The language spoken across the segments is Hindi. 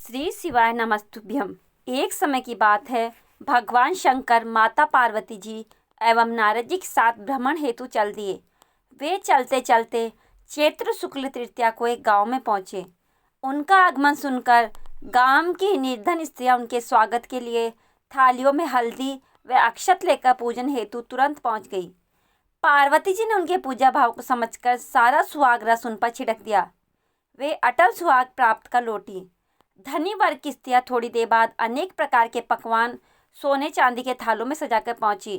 श्री शिवाय नमस्तुभ्यम। एक समय की बात है, भगवान शंकर, माता पार्वती जी एवं नारद जी के साथ भ्रमण हेतु चल दिए। वे चलते चलते चैत्र शुक्ल तृतीया को एक गांव में पहुंचे। उनका आगमन सुनकर गांव की निर्धन स्त्रियां उनके स्वागत के लिए थालियों में हल्दी व अक्षत लेकर पूजन हेतु तुरंत पहुंच गई। पार्वती जी ने उनके पूजा भाव को समझकर सारा सुहाग रस उन पर छिड़क दिया। वे अटल सुहाग प्राप्त कर लौटी। धनी वर्ग की स्त्रियां थोड़ी देर बाद अनेक प्रकार के पकवान सोने चांदी के थालों में सजाकर पहुंची।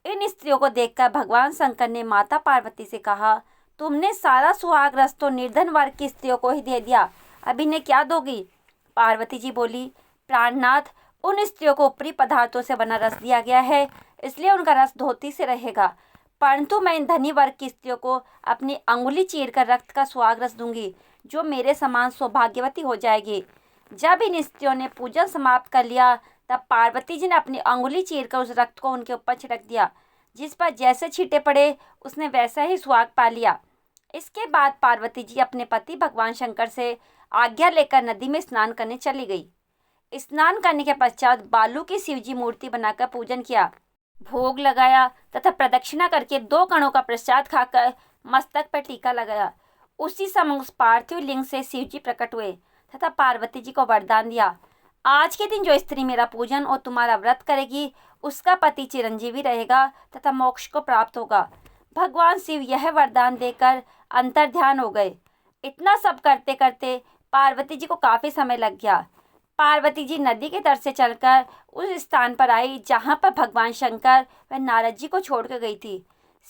इन स्त्रियों को देखकर भगवान शंकर ने माता पार्वती से कहा, तुमने सारा सुहाग रस तो निर्धन वर्ग की स्त्रियों को ही दे दिया, अभी ने क्या दोगी? पार्वती जी बोली, प्राणनाथ, उन स्त्रियों को ऊपरी पदार्थों से बना रस दिया गया है, इसलिए उनका रस धोती से रहेगा, परंतु मैं इन धनी वर्ग की स्त्रियों को अपनी अंगुली चीर कर रक्त का सुहाग रस दूंगी, जो मेरे समान सौभाग्यवती हो जाएगी। जब इन स्त्रियों ने पूजन समाप्त कर लिया, तब पार्वती जी ने अपनी अंगुली चीरकर उस रक्त को उनके ऊपर छिड़क दिया। जिस पर जैसे छींटे पड़े, उसने वैसा ही सुहाग पा लिया। इसके बाद पार्वती जी अपने पति भगवान शंकर से आज्ञा लेकर नदी में स्नान करने चली गई। स्नान करने के पश्चात बालू की शिवजी मूर्ति बनाकर पूजन किया, भोग लगाया तथा प्रदक्षिणा करके 2 कणों का प्रसाद खाकर मस्तक पर टीका लगाया। उसी समय उस पार्थिव लिंग से शिवजी प्रकट हुए तथा पार्वती जी को वरदान दिया, आज के दिन जो स्त्री मेरा पूजन और तुम्हारा व्रत करेगी, उसका पति चिरंजीवी रहेगा तथा मोक्ष को प्राप्त होगा। भगवान शिव यह वरदान देकर अंतर्ध्यान हो गए। इतना सब करते करते पार्वती जी को काफी समय लग गया। पार्वती जी नदी के तट से चलकर उस स्थान पर आई जहाँ पर भगवान शंकर व नारद जी को छोड़कर गई थी।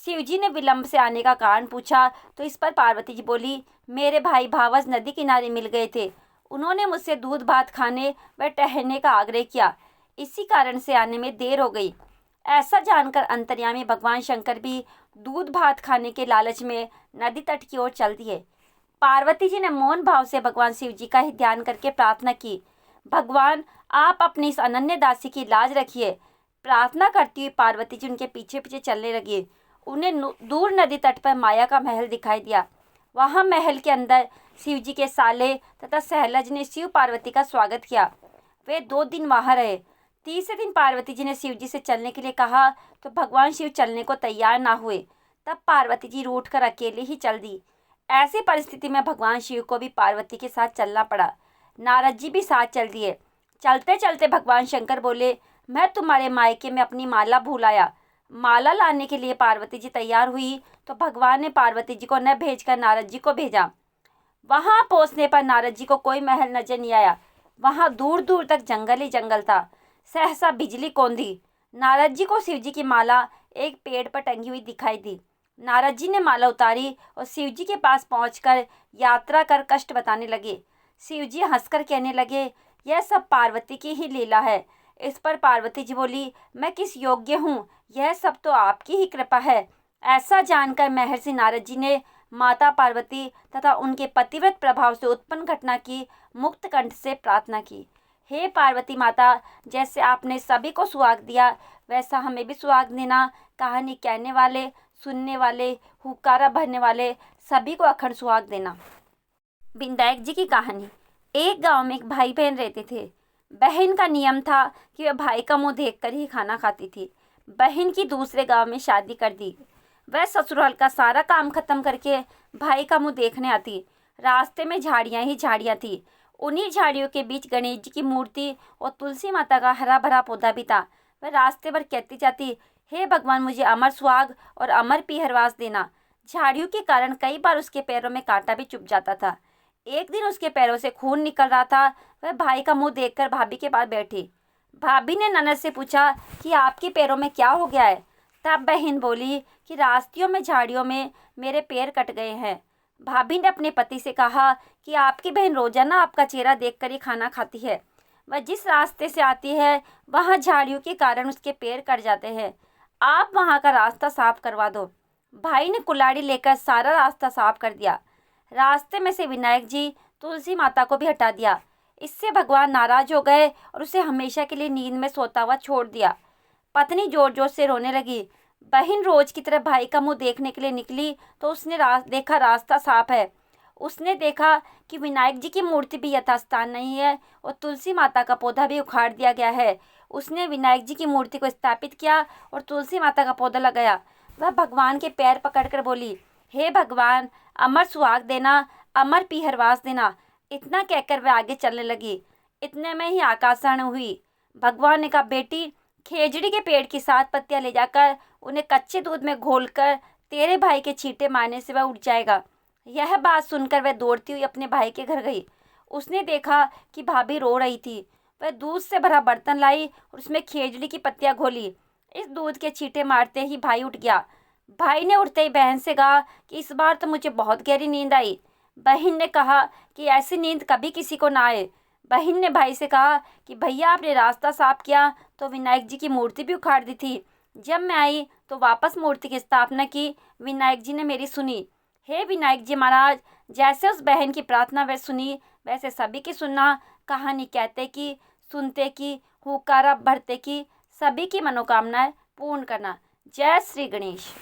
शिव जी ने विलंब से आने का कारण पूछा तो इस पर पार्वती जी बोली, मेरे भाई भावज नदी किनारे मिल गए थे, उन्होंने मुझसे दूध भात खाने व ठहरने का आग्रह किया, इसी कारण से आने में देर हो गई। ऐसा जानकर अंतर्यामी भगवान शंकर भी दूध भात खाने के लालच में नदी तट की ओर चल दिए। पार्वती जी ने मौन भाव से भगवान शिव जी का ही ध्यान करके प्रार्थना की, भगवान आप अपनी इस अनन्य दासी की लाज रखिए। प्रार्थना करती हुई पार्वती जी उनके पीछे पीछे चलने लगी। उन्हें दूर नदी तट पर माया का महल दिखाई दिया। वहां महल के अंदर शिव जी के साले तथा सहलज ने शिव पार्वती का स्वागत किया। वे 2 दिन वहां रहे। तीसरे दिन पार्वती जी ने शिव जी से चलने के लिए कहा तो भगवान शिव चलने को तैयार ना हुए। तब पार्वती जी रूठ कर अकेले ही चल दी। ऐसी परिस्थिति में भगवान शिव को भी पार्वती के साथ चलना पड़ा। नारद जी भी साथ चल दिए। चलते चलते भगवान शंकर बोले, मैं तुम्हारे मायके में अपनी माला भूल आया। माला लाने के लिए पार्वती जी तैयार हुई तो भगवान ने पार्वती जी को न भेजकर नारद जी को भेजा। वहां पहुंचने पर नारद जी को कोई महल नजर नहीं आया। वहां दूर दूर तक जंगल ही जंगल था। सहसा बिजली कौंधी। नारद जी को शिव जी की माला एक पेड़ पर टंगी हुई दिखाई दी। नारद जी ने माला उतारी और शिव जी के पास पहुंचकर यात्रा कर कष्ट बताने लगे। शिव जी हंसकर कहने लगे, यह सब पार्वती की ही लीला है। इस पर पार्वती जी बोली, मैं किस योग्य हूँ, यह सब तो आपकी ही कृपा है। ऐसा जानकर महर्षि नारद जी ने माता पार्वती तथा उनके पतिव्रत प्रभाव से उत्पन्न घटना की मुक्त कंठ से प्रार्थना की, हे पार्वती माता, जैसे आपने सभी को सुहाग दिया, वैसा हमें भी सुहाग देना। कहानी कहने वाले, सुनने वाले, हुक्कारा भरने वाले सभी को अखंड सुहाग देना। विनायक जी की कहानी। एक गांव में एक भाई बहन रहते थे। बहन का नियम था कि वह भाई का मुंह देखकर ही खाना खाती थी। बहन की दूसरे गांव में शादी कर दी। वह ससुराल का सारा काम खत्म करके भाई का मुंह देखने आती। रास्ते में झाड़ियां ही झाड़ियां थी। उन्हीं झाड़ियों के बीच गणेश जी की मूर्ति और तुलसी माता का हरा भरा पौधा भी था। वह रास्ते भर कहती जाती, हे भगवान, मुझे अमर सुहाग और अमर पीहरवास देना। झाड़ियों के कारण कई बार उसके पैरों में कांटा भी चुभ जाता था। एक दिन उसके पैरों से खून निकल रहा था। वह भाई का मुंह देखकर भाभी के पास बैठी। भाभी ने ननद से पूछा कि आपके पैरों में क्या हो गया है? तब बहन बोली कि रास्तियों में झाड़ियों में मेरे पैर कट गए हैं। भाभी ने अपने पति से कहा कि आपकी बहन रोजाना आपका चेहरा देखकर ही खाना खाती है। वह जिस रास्ते से आती है वहाँ झाड़ियों के कारण उसके पैर कट जाते हैं। आप वहाँ का रास्ता साफ करवा दो। भाई ने कुल्हाड़ी लेकर सारा रास्ता साफ कर दिया। रास्ते में से विनायक जी, तुलसी माता को भी हटा दिया। इससे भगवान नाराज हो गए और उसे हमेशा के लिए नींद में सोता हुआ छोड़ दिया। पत्नी जोर जोर से रोने लगी। बहन रोज की तरह भाई का मुंह देखने के लिए निकली तो उसने देखा रास्ता साफ है। उसने देखा कि विनायक जी की मूर्ति भी यथास्थान नहीं है और तुलसी माता का पौधा भी उखाड़ दिया गया है। उसने विनायक जी की मूर्ति को स्थापित किया और तुलसी माता का पौधा लगाया। वह भगवान के पैर पकड़कर बोली, हे भगवान, अमर सुहाग देना, अमर पीहरवास देना। इतना कहकर वह आगे चलने लगी। इतने में ही आकाशवाणी हुई। भगवान ने कहा, बेटी, खेजड़ी के पेड़ की 7 पत्तियां ले जाकर उन्हें कच्चे दूध में घोलकर तेरे भाई के छींटे मारने से वह उठ जाएगा। यह बात सुनकर वह दौड़ती हुई अपने भाई के घर गई। उसने देखा कि भाभी रो रही थी। वह दूध से भरा बर्तन लाई और उसमें खेजड़ी की पत्तियां घोली। इस दूध के छींटे मारते ही भाई उठ गया। भाई ने उठते ही बहन से कहा कि इस बार तो मुझे बहुत गहरी नींद आई। बहन ने कहा कि ऐसी नींद कभी किसी को ना आए। बहन ने भाई से कहा कि भैया, आपने रास्ता साफ किया तो विनायक जी की मूर्ति भी उखाड़ दी थी। जब मैं आई तो वापस मूर्ति की स्थापना की। विनायक जी ने मेरी सुनी। हे विनायक जी महाराज, जैसे उस बहन की प्रार्थना वह सुनी, वैसे सभी की सुनना। कहानी कहते कि, सुनते कि, हुकारा भरते कि, सभी की मनोकामनाएं पूर्ण करना। जय श्री गणेश।